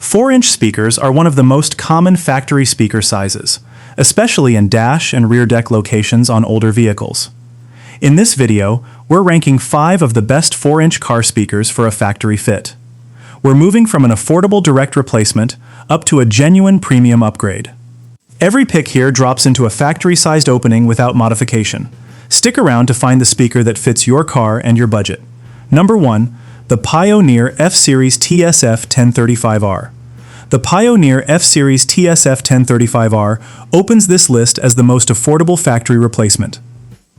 4-inch speakers are one of the most common factory speaker sizes, especially in dash and rear deck locations on older vehicles. In this video, we're ranking 5 of the best 4-inch car speakers for a factory fit. We're moving from an affordable direct replacement up to a genuine premium upgrade. Every pick here drops into a factory-sized opening without modification. Stick around to find the speaker that fits your car and your budget. Number 1. The Pioneer F-Series TSF-1035R. The Pioneer F-Series TSF-1035R opens this list as the most affordable factory replacement.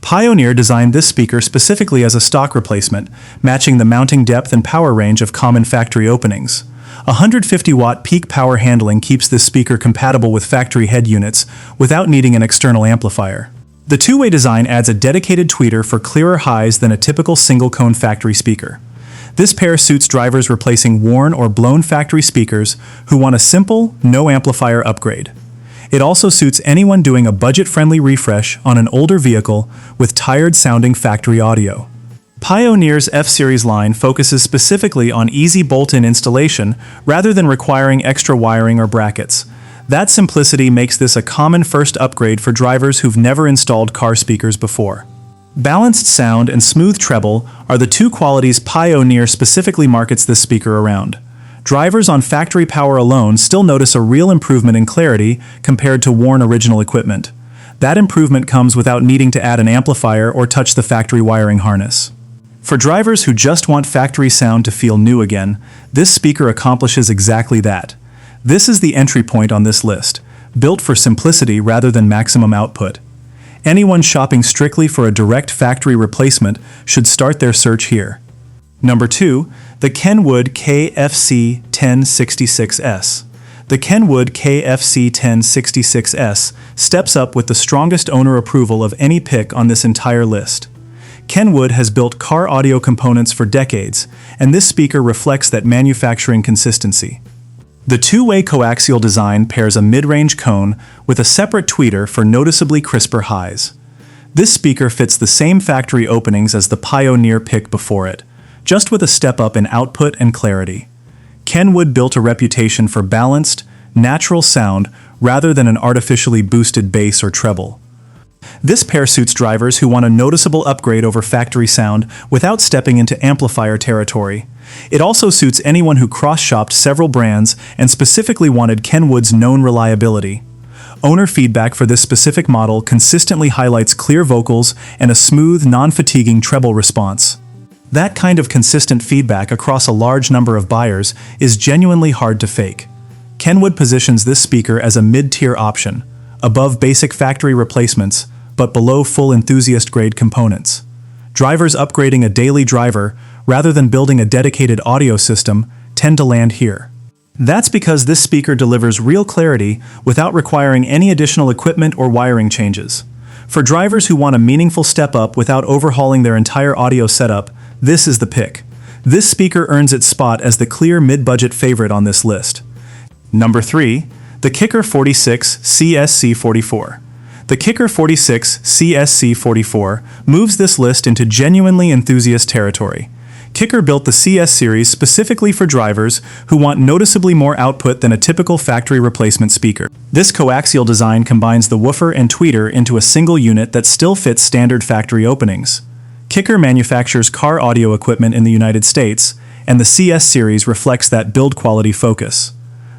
Pioneer designed this speaker specifically as a stock replacement, matching the mounting depth and power range of common factory openings. 150-watt peak power handling keeps this speaker compatible with factory head units without needing an external amplifier. The two-way design adds a dedicated tweeter for clearer highs than a typical single-cone factory speaker. This pair suits drivers replacing worn or blown factory speakers who want a simple, no-amplifier upgrade. It also suits anyone doing a budget-friendly refresh on an older vehicle with tired-sounding factory audio. Pioneer's F-Series line focuses specifically on easy bolt-in installation rather than requiring extra wiring or brackets. That simplicity makes this a common first upgrade for drivers who've never installed car speakers before. Balanced sound and smooth treble are the two qualities Pioneer specifically markets this speaker around. Drivers on factory power alone still notice a real improvement in clarity compared to worn original equipment. That improvement comes without needing to add an amplifier or touch the factory wiring harness. For drivers who just want factory sound to feel new again, this speaker accomplishes exactly that. This is the entry point on this list, built for simplicity rather than maximum output. Anyone shopping strictly for a direct factory replacement should start their search here. Number 2. The Kenwood KFC-1066S. The Kenwood KFC-1066S steps up with the strongest owner approval of any pick on this entire list. Kenwood has built car audio components for decades, and this speaker reflects that manufacturing consistency. The two-way coaxial design pairs a mid-range cone with a separate tweeter for noticeably crisper highs. This speaker fits the same factory openings as the Pioneer pick before it, just with a step up in output and clarity. Kenwood built a reputation for balanced, natural sound rather than an artificially boosted bass or treble. This pair suits drivers who want a noticeable upgrade over factory sound without stepping into amplifier territory. It also suits anyone who cross-shopped several brands and specifically wanted Kenwood's known reliability. Owner feedback for this specific model consistently highlights clear vocals and a smooth, non-fatiguing treble response. That kind of consistent feedback across a large number of buyers is genuinely hard to fake. Kenwood positions this speaker as a mid-tier option, above basic factory replacements, but below full enthusiast-grade components. Drivers upgrading a daily driver, rather than building a dedicated audio system, tend to land here. That's because this speaker delivers real clarity without requiring any additional equipment or wiring changes. For drivers who want a meaningful step up without overhauling their entire audio setup, this is the pick. This speaker earns its spot as the clear mid-budget favorite on this list. Number 3. The Kicker 46 CSC44. The Kicker 46 CSC44 moves this list into genuinely enthusiast territory. Kicker built the CS series specifically for drivers who want noticeably more output than a typical factory replacement speaker. This coaxial design combines the woofer and tweeter into a single unit that still fits standard factory openings. Kicker manufactures car audio equipment in the United States, and the CS series reflects that build quality focus.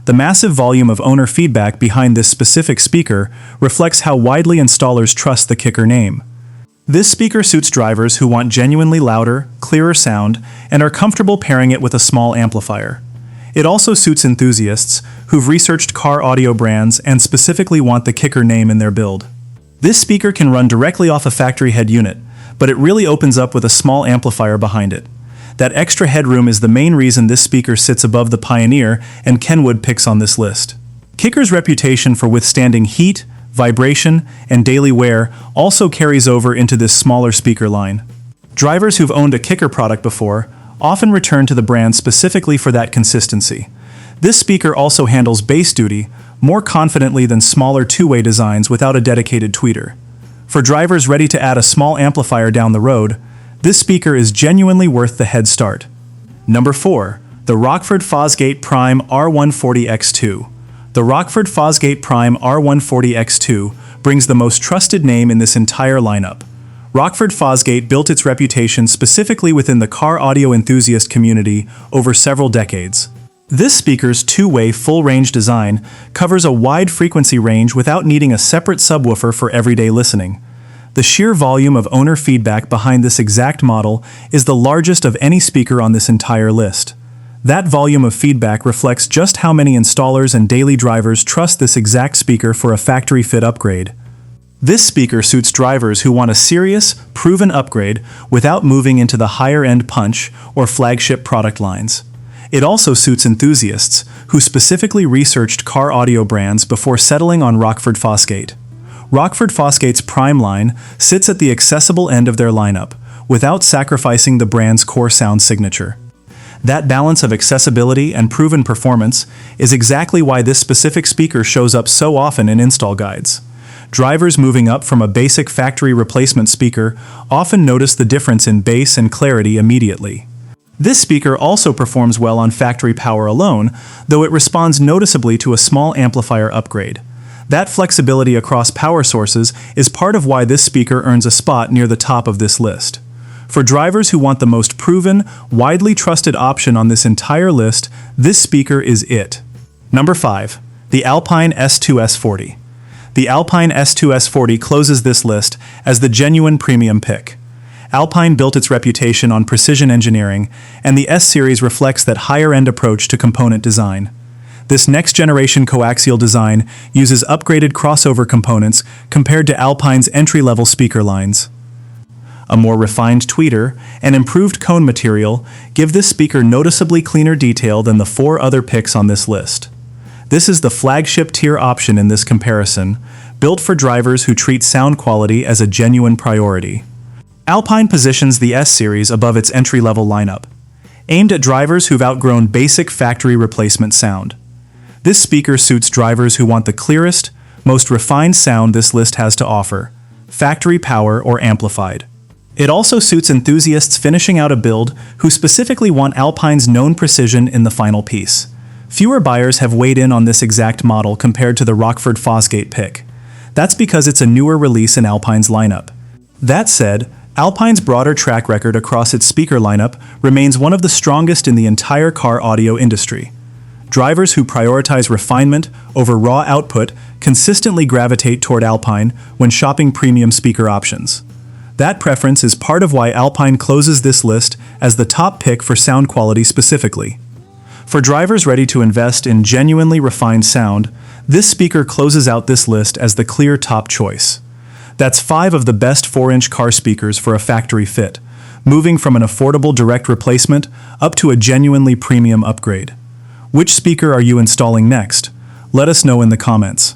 The massive volume of owner feedback behind this specific speaker reflects how widely installers trust the Kicker name. This speaker suits drivers who want genuinely louder, clearer sound, and are comfortable pairing it with a small amplifier. It also suits enthusiasts who've researched car audio brands and specifically want the Kicker name in their build. This speaker can run directly off a factory head unit, but it really opens up with a small amplifier behind it. That extra headroom is the main reason this speaker sits above the Pioneer and Kenwood picks on this list. Kicker's reputation for withstanding heat, vibration, and daily wear also carries over into this smaller speaker line. Drivers who've owned a Kicker product before often return to the brand specifically for that consistency. This speaker also handles bass duty more confidently than smaller two-way designs without a dedicated tweeter. For drivers ready to add a small amplifier down the road, this speaker is genuinely worth the head start. Number 4. The Rockford Fosgate Prime R140X2. The Rockford Fosgate Prime R140X2 brings the most trusted name in this entire lineup. Rockford Fosgate built its reputation specifically within the car audio enthusiast community over several decades. This speaker's two-way full-range design covers a wide frequency range without needing a separate subwoofer for everyday listening. The sheer volume of owner feedback behind this exact model is the largest of any speaker on this entire list. That volume of feedback reflects just how many installers and daily drivers trust this exact speaker for a factory fit upgrade. This speaker suits drivers who want a serious, proven upgrade without moving into the higher-end punch or flagship product lines. It also suits enthusiasts who specifically researched car audio brands before settling on Rockford Fosgate. Rockford Fosgate's Prime line sits at the accessible end of their lineup, without sacrificing the brand's core sound signature. That balance of accessibility and proven performance is exactly why this specific speaker shows up so often in install guides. Drivers moving up from a basic factory replacement speaker often notice the difference in bass and clarity immediately. This speaker also performs well on factory power alone, though it responds noticeably to a small amplifier upgrade. That flexibility across power sources is part of why this speaker earns a spot near the top of this list. For drivers who want the most proven, widely trusted option on this entire list, this speaker is it. Number 5. The Alpine S2-S40. The Alpine S2-S40 closes this list as the genuine premium pick. Alpine built its reputation on precision engineering, and the S-Series reflects that higher-end approach to component design. This next-generation coaxial design uses upgraded crossover components compared to Alpine's entry-level speaker lines. A more refined tweeter and improved cone material give this speaker noticeably cleaner detail than the 4 other picks on this list. This is the flagship tier option in this comparison, built for drivers who treat sound quality as a genuine priority. Alpine positions the S-Series above its entry-level lineup, aimed at drivers who've outgrown basic factory replacement sound. This speaker suits drivers who want the clearest, most refined sound this list has to offer, factory power or amplified. It also suits enthusiasts finishing out a build who specifically want Alpine's known precision in the final piece. Fewer buyers have weighed in on this exact model compared to the Rockford Fosgate pick. That's because it's a newer release in Alpine's lineup. That said, Alpine's broader track record across its speaker lineup remains one of the strongest in the entire car audio industry. Drivers who prioritize refinement over raw output consistently gravitate toward Alpine when shopping premium speaker options. That preference is part of why Alpine closes this list as the top pick for sound quality specifically. For drivers ready to invest in genuinely refined sound, this speaker closes out this list as the clear top choice. That's 5 of the best 4-inch car speakers for a factory fit, moving from an affordable direct replacement up to a genuinely premium upgrade. Which speaker are you installing next? Let us know in the comments.